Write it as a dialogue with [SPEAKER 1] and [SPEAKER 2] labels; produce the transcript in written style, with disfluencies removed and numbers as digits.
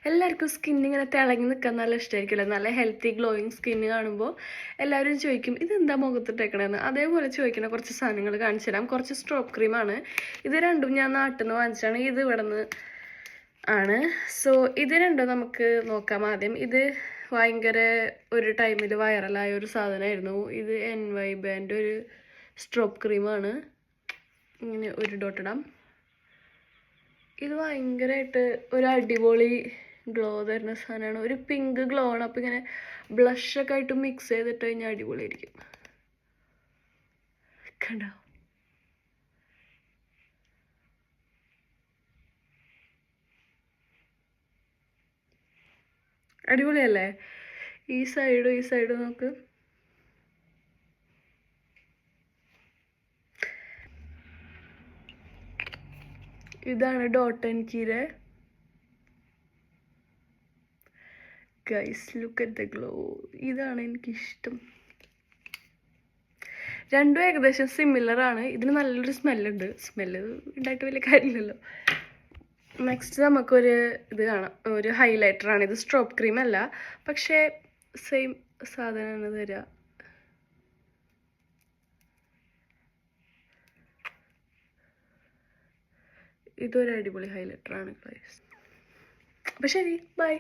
[SPEAKER 1] എല്ലാവർക്കും സ്കിൻ ഇങ്ങനെ തിളങ്ങി നിൽക്കാൻ നല്ല ഇഷ്ടമായിരിക്കുമല്ലോ. നല്ല ഹെൽത്തി ഗ്ലോയിങ് സ്കിന്ന് കാണുമ്പോൾ എല്ലാവരും ചോദിക്കും ഇതെന്താ മുഖത്തിട്ടേക്കണേന്ന്. അതേപോലെ ചോദിക്കുന്ന കുറച്ച് സാധനങ്ങൾ കാണിച്ചു തരാം. കുറച്ച് സ്ട്രോപ്പ് ക്രീമാണ്. ഇത് രണ്ടും ഞാൻ നാട്ടിൽ നിന്ന് വാങ്ങിച്ചാണ്. ഇത് ഇവിടെ നിന്ന് ആണ്. സോ ഇത് രണ്ടും നമുക്ക് നോക്കാം. ആദ്യം ഇത് ഭയങ്കര ഒരു ടൈമിൽ വൈറലായ ഒരു സാധനമായിരുന്നു. ഇത് NY ബാൻഡ് ഒരു സ്ട്രോപ്പ് ക്രീമാണ്. ഇങ്ങനെ ഒരു ഡോട്ടിടാം. ഇത് ഭയങ്കരമായിട്ട് ഒരു അടിപൊളി ഗ്ലോ തരുന്ന സാധനമാണ്. ഒരു പിങ്ക് ഗ്ലോ ആണ്. അപ്പം ഇങ്ങനെ ബ്ലഷൊക്കെ ആയിട്ട് മിക്സ് ചെയ്തിട്ട് കഴിഞ്ഞാൽ അടിപൊളിയായിരിക്കും. കണ്ടോ? അടിപൊളിയല്ലേ? ഈ സൈഡും നോക്ക്. ഇതാണ് ഡോട്ട് ആൻഡ് കീയുടെ. Guys look at the glow. ഇതാണ് എനിക്കിഷ്ടം. രണ്ടും ഏകദേശം സിമിലർ ആണ്. ഇതിന് നല്ലൊരു സ്മെല്ലുണ്ട്. സ്മെല്ല് ഉണ്ടായിട്ട് വലിയ കാര്യമില്ലല്ലോ. നെക്സ്റ്റ് നമുക്കൊരു ഇത് കാണാം. ഒരു ഹൈലൈറ്ററാണ്. ഇത് സ്ട്രോപ്പ് ക്രീം അല്ല, പക്ഷേ സെയിം സാധനമാണ് തരിക. ഇതൊരു അടിപൊളി ഹൈലൈറ്ററാണ് ഗൈസ്. അപ്പം ശരി, ബൈ.